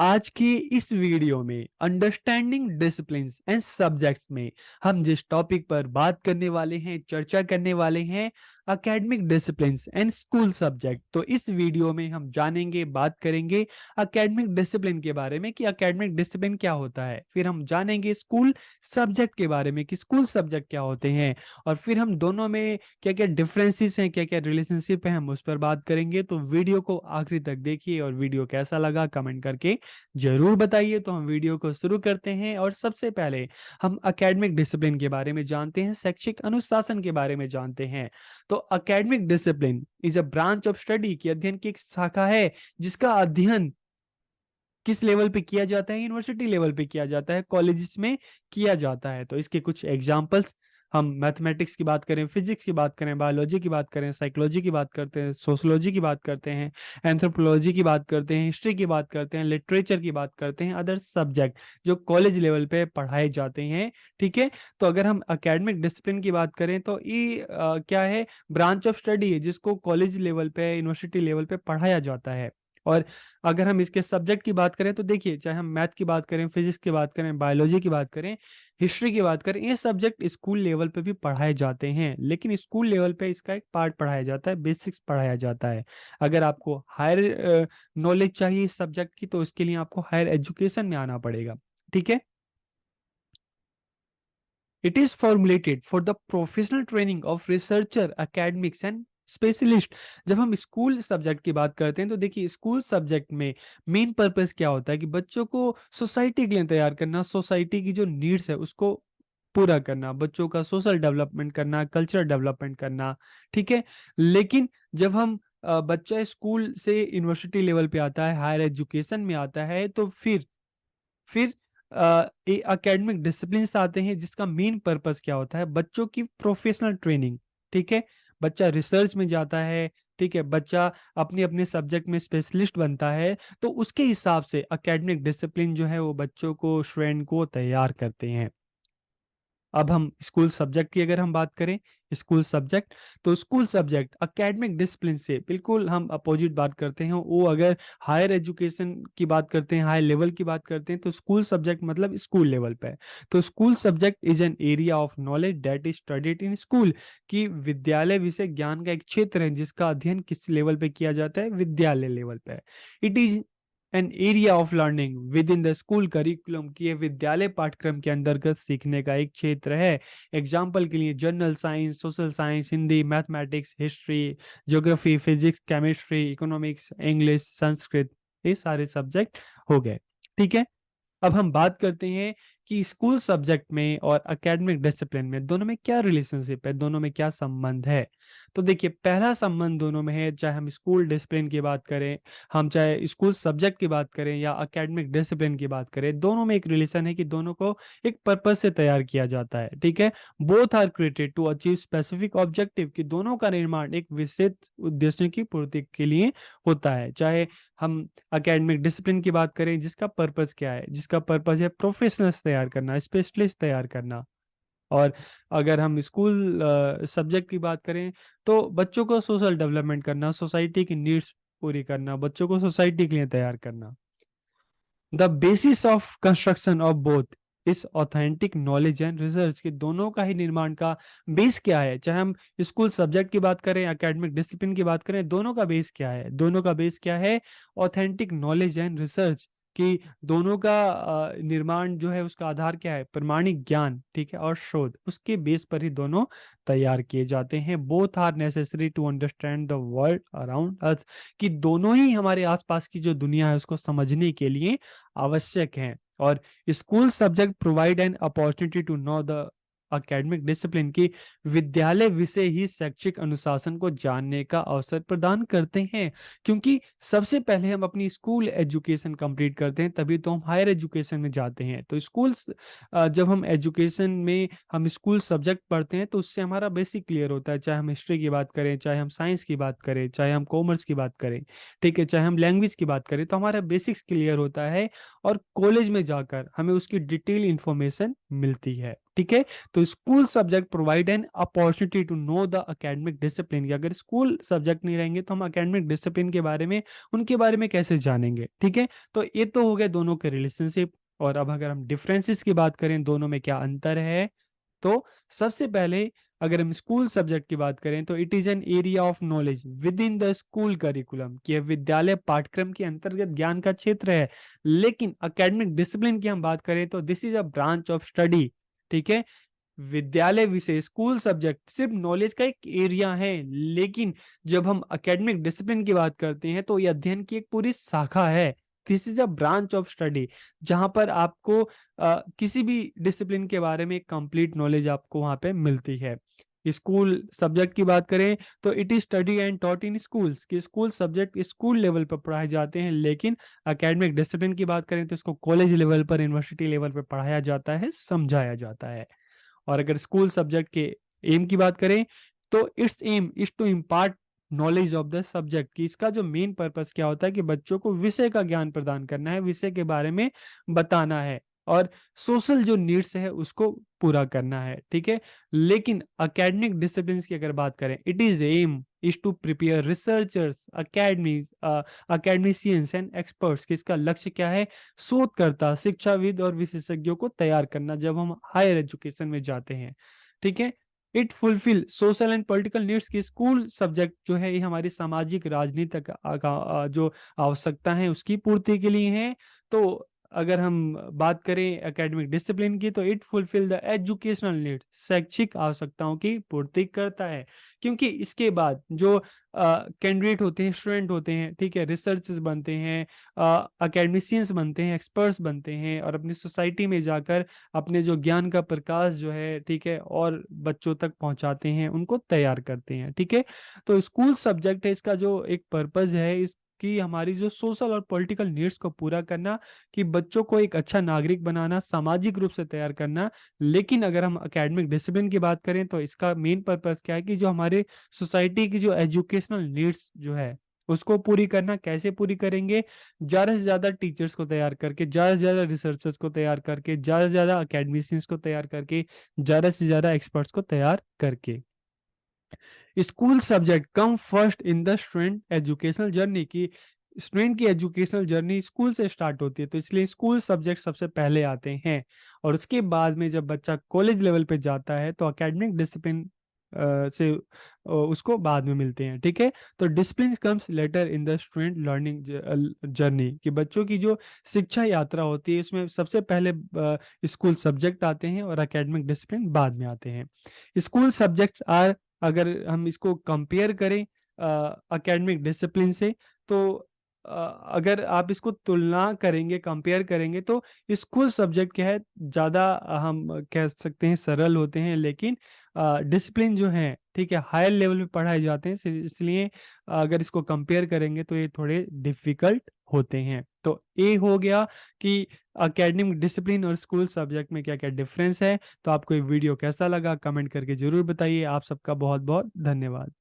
आज की इस वीडियो में अंडरस्टैंडिंग डिसिप्लिन्स एंड सब्जेक्ट्स में हम जिस टॉपिक पर बात करने वाले हैं, चर्चा करने वाले हैं, academic disciplines and school subject. तो इस वीडियो में हम जानेंगे, बात करेंगे एकेडमिक डिसिप्लिन के बारे में कि एकेडमिक डिसिप्लिन क्या होता है। फिर हम जानेंगे स्कूल सब्जेक्ट के बारे में कि स्कूल सब्जेक्ट क्या होते हैं, और फिर हम दोनों में क्या क्या डिफरेंसेस हैं, क्या क्या रिलेशनशिप है, हम उस पर बात करेंगे। तो वीडियो को आखिरी तक देखिए और वीडियो कैसा लगा कमेंट करके जरूर बताइए। तो हम वीडियो को शुरू करते हैं और सबसे पहले हम एकेडमिक डिसिप्लिन के बारे में जानते हैं, शैक्षिक अनुशासन के बारे में जानते हैं। तो academic discipline is a branch of study की अध्ययन की एक शाखा है जिसका अध्ययन किस लेवल पे किया जाता है? यूनिवर्सिटी लेवल पे किया जाता है, कॉलेजेस में किया जाता है। तो इसके कुछ एग्जांपल्स, हम मैथमेटिक्स की बात करें, फिजिक्स की बात करें, बायोलॉजी की बात करें, साइकोलॉजी की बात करते हैं, सोशोलॉजी की बात करते हैं, एंथ्रोपोलॉजी की बात करते हैं, हिस्ट्री की बात करते हैं, लिटरेचर की बात करते हैं, अदर सब्जेक्ट जो कॉलेज लेवल पे पढ़ाए जाते हैं। ठीक है। तो अगर हम एकेडमिक डिसिप्लिन की बात करें तो ये क्या है? ब्रांच ऑफ स्टडी है जिसको कॉलेज लेवल पे, यूनिवर्सिटी लेवल पे पढ़ाया जाता है। और अगर हम इसके सब्जेक्ट की बात करें तो देखिए, चाहे हम मैथ की बात करें, फिजिक्स की बात करें, बायोलॉजी की बात करें, हिस्ट्री की बात करें, ये सब्जेक्ट स्कूल लेवल पे भी पढ़ाए जाते हैं। लेकिन स्कूल लेवल पे इसका एक पार्ट पढ़ाया जाता है, बेसिक्स पढ़ाया जाता है। अगर आपको हायर नॉलेज चाहिए इस सब्जेक्ट की तो इसके लिए आपको हायर एजुकेशन में आना पड़ेगा। ठीक है। It is formulated for the professional training of researcher, academics and specialist. जब हम स्कूल सब्जेक्ट की बात करते हैं तो देखिए, स्कूल सब्जेक्ट में मेन पर्पस क्या होता है कि बच्चों को सोसाइटी के लिए तैयार करना, सोसाइटी की जो नीड्स है उसको पूरा करना, बच्चों का सोशल डेवलपमेंट करना, कल्चर डेवलपमेंट करना। ठीक है। लेकिन जब हम बच्चा स्कूल से यूनिवर्सिटी लेवल पे आता है, हायर एजुकेशन में आता है, तो फिर एकेडमिक डिसिप्लिन आते हैं जिसका मेन पर्पस क्या होता है? बच्चों की प्रोफेशनल ट्रेनिंग। ठीक है। बच्चा रिसर्च में जाता है। ठीक है। बच्चा अपने अपने सब्जेक्ट में स्पेशलिस्ट बनता है। तो उसके हिसाब से एकेडमिक डिसिप्लिन जो है वो बच्चों को, स्टूडेंट को तैयार करते हैं। अब हम स्कूल सब्जेक्ट की अगर हम बात करें, स्कूल सब्जेक्ट, तो स्कूल सब्जेक्ट एकेडमिक डिसिप्लिन से बिल्कुल हम अपोजिट बात करते हैं। वो अगर हायर एजुकेशन की बात करते हैं, हाई लेवल की बात करते हैं, तो स्कूल सब्जेक्ट मतलब स्कूल लेवल पे है। तो school subject is an area of knowledge that is studied in school, कि विद्यालय विषय ज्ञान का एक क्षेत्र है जिसका अध्ययन किस लेवल पे किया जाता है? विद्यालय लेवल पे। It is an area of learning with in the school curriculum, की ये विद्यालय पाठ्यक्रम के अंतर्गत सीखने का एक क्षेत्र है। एग्जाम्पल के लिए general science, social science, Hindi, mathematics, history, geography, physics, chemistry, economics, English, Sanskrit, ये सारे सब्जेक्ट हो गए। ठीक है। अब हम बात करते हैं कि स्कूल सब्जेक्ट में और एकेडमिक डिसिप्लिन में दोनों में क्या रिलेशनशिप है, दोनों में क्या संबंध है। तो देखिए, पहला संबंध दोनों में है, चाहे हम स्कूल डिसिप्लिन की बात करें, हम चाहे स्कूल सब्जेक्ट की बात करें या एकेडमिक डिसिप्लिन की बात करें, दोनों में एक रिलेशन है कि दोनों को एक पर्पज से तैयार किया जाता है। ठीक है। Both are created to achieve specific objective, कि दोनों का निर्माण एक विशेष उद्देश्य की पूर्ति के लिए होता है। चाहे हम एकेडमिक डिसिप्लिन की बात करें, जिसका पर्पस क्या है? जिसका पर्पस है प्रोफेशनल्स तैयार करना, स्पेशलिस्ट तैयार करना। और अगर हम स्कूल सब्जेक्ट की बात करें तो बच्चों को सोशल डेवलपमेंट करना, सोसाइटी की नीड्स पूरी करना, बच्चों को सोसाइटी के लिए तैयार करना। The basis of construction of both इस ऑथेंटिक नॉलेज एंड रिसर्च, के दोनों का ही निर्माण का बेस क्या है? चाहे हम स्कूल सब्जेक्ट की बात करें, एकेडमिक डिसिप्लिन की बात करें, दोनों का बेस क्या है? दोनों का बेस क्या है? ऑथेंटिक नॉलेज एंड रिसर्च, कि दोनों का निर्माण जो है उसका आधार क्या है? प्रमाणिक ज्ञान। ठीक है। और शोध, उसके बेस पर ही दोनों तैयार किए जाते हैं। Both are necessary to understand the world around us, कि दोनों ही हमारे आसपास की जो दुनिया है उसको समझने के लिए आवश्यक हैं। और school subject provide an opportunity to know the academic discipline, की विद्यालय विषय ही शैक्षिक अनुशासन को जानने का अवसर प्रदान करते हैं। क्योंकि सबसे पहले हम अपनी स्कूल एजुकेशन कंप्लीट करते हैं, तभी तो हम हायर एजुकेशन में जाते हैं। तो जब हम एजुकेशन में हम स्कूल सब्जेक्ट पढ़ते हैं तो उससे हमारा बेसिक क्लियर होता है। चाहे हम हिस्ट्री की बात करें, चाहे हम साइंस की बात करें, चाहे हम कॉमर्स की बात करें, ठीक है, चाहे हम लैंग्वेज की बात करें, तो हमारा बेसिक्स क्लियर होता है और कॉलेज में जाकर हमें उसकी डिटेल इंफॉर्मेशन मिलती है। ठीक है। तो school subject provide an opportunity to know the academic discipline, कि अगर स्कूल सब्जेक्ट नहीं रहेंगे तो हम एकेडमिक डिसिप्लिन के बारे में, उनके बारे में कैसे जानेंगे। ठीक है, तो ये तो हो गए दोनों के रिलेशनशिप। और अब अगर हम डिफरेंसेस की बात करें, दोनों में क्या अंतर है, तो सबसे पहले अगर हम स्कूल सब्जेक्ट की बात करें तो it is an area of knowledge with in the school curriculum, कि यह विद्यालय पाठ्यक्रम के अंतर्गत ज्ञान का क्षेत्र है। लेकिन एकेडमिक डिसिप्लिन की हम बात करें तो this is a branch of study. ठीक है, विद्यालय विषय स्कूल सब्जेक्ट सिर्फ नॉलेज का एक एरिया है, लेकिन जब हम एकेडमिक डिसिप्लिन की बात करते हैं तो ये अध्ययन की एक पूरी शाखा है। This is a branch of study, जहां पर आपको किसी भी डिसिप्लिन के बारे में कंप्लीट नॉलेज आपको वहां पे मिलती है। स्कूल सब्जेक्ट की बात करें तो it is study and taught in schools, कि स्कूल सब्जेक्ट स्कूल लेवल पर पढ़ाए जाते हैं, लेकिन एकेडमिक डिसिप्लिन की बात करें तो इसको कॉलेज लेवल पर, यूनिवर्सिटी लेवल पर पढ़ाया जाता है, समझाया जाता है। और अगर स्कूल सब्जेक्ट के एम की बात करें तो its aim is to impart knowledge of the subject, कि इसका जो मेन पर्पस क्या होता है कि बच्चों को विषय का ज्ञान प्रदान करना है, विषय के बारे में बताना है, और सोशल जो नीड्स है उसको पूरा करना है। ठीक है, लेकिन एकेडमिक डिसिप्लिन की अगर बात करें, it is aim is to prepare researchers, academicians and experts, कि इसका लक्ष्य क्या है, शोधकर्ता, शिक्षाविद और विशेषज्ञों को तैयार करना जब हम हायर एजुकेशन में जाते हैं। ठीक है, it fulfil social and political needs, की स्कूल सब्जेक्ट जो है ये हमारी सामाजिक राजनीतिक जो आवश्यकता है उसकी पूर्ति के लिए है। तो अगर हम बात करें एकेडमिक डिसिप्लिन की तो it fulfil the educational needs, शैक्षिक आवश्यकताओं की पूर्ति करता है। क्योंकि इसके बाद जो कैंडिडेट होते हैं, स्टूडेंट होते हैं, ठीक है, रिसर्चर्स बनते हैं, अकेडमिशियंस बनते हैं, एक्सपर्ट्स बनते हैं, और अपनी सोसाइटी में जाकर अपने जो ज्ञान का प्रकाश जो है, ठीक है, और बच्चों तक पहुंचाते हैं, उनको तैयार करते हैं। ठीक है, तो स्कूल सब्जेक्ट है, इसका जो एक पर्पज है इसकी हमारी जो सोशल और पॉलिटिकल नीड्स को पूरा करना, कि बच्चों को एक अच्छा नागरिक बनाना, सामाजिक रूप से तैयार करना। लेकिन अगर हम एकेडमिक डिसिप्लिन की बात करें तो इसका मेन पर्पस क्या है, कि जो हमारे सोसाइटी की जो एजुकेशनल नीड्स जो है उसको पूरी करना। कैसे पूरी करेंगे, ज्यादा से ज्यादा टीचर्स को तैयार करके, ज्यादा से ज्यादा रिसर्चर्स को तैयार करके, ज्यादा से ज्यादा अकेडमिशियंस को तैयार करके, ज्यादा से ज्यादा एक्सपर्ट्स को तैयार करके। School subject come first in the student educational journey, की स्टूडेंट की एजुकेशनल जर्नी स्कूल से स्टार्ट होती है, तो इसलिए स्कूल सब्जेक्ट सबसे पहले आते हैं। और उसके बाद में जब बच्चा कॉलेज लेवल पे जाता है तो एकेडमिक डिसिप्लिन से उसको बाद में मिलते हैं। ठीक है, तो discipline comes later in the student learning journey, कि बच्चों की जो शिक्षा यात्रा होती है उसमें सबसे पहले स्कूल सब्जेक्ट आते हैं और एकेडमिक डिसिप्लिन बाद में आते हैं। स्कूल सब्जेक्ट आर, अगर हम इसको कंपेयर करें एकेडमिक डिसिप्लिन से, तो अगर आप इसको तुलना करेंगे, कंपेयर करेंगे, तो स्कूल सब्जेक्ट क्या है, ज़्यादा हम कह सकते हैं सरल होते हैं, लेकिन डिसिप्लिन जो है, ठीक है, हायर लेवल पे पढ़ाए जाते हैं, इसलिए अगर इसको कंपेयर करेंगे तो ये थोड़े डिफिकल्ट होते हैं। तो ये हो गया कि एकेडमिक डिसिप्लिन और स्कूल सब्जेक्ट में क्या क्या डिफरेंस है। तो आपको ये वीडियो कैसा लगा कमेंट करके जरूर बताइए। आप सबका बहुत बहुत धन्यवाद।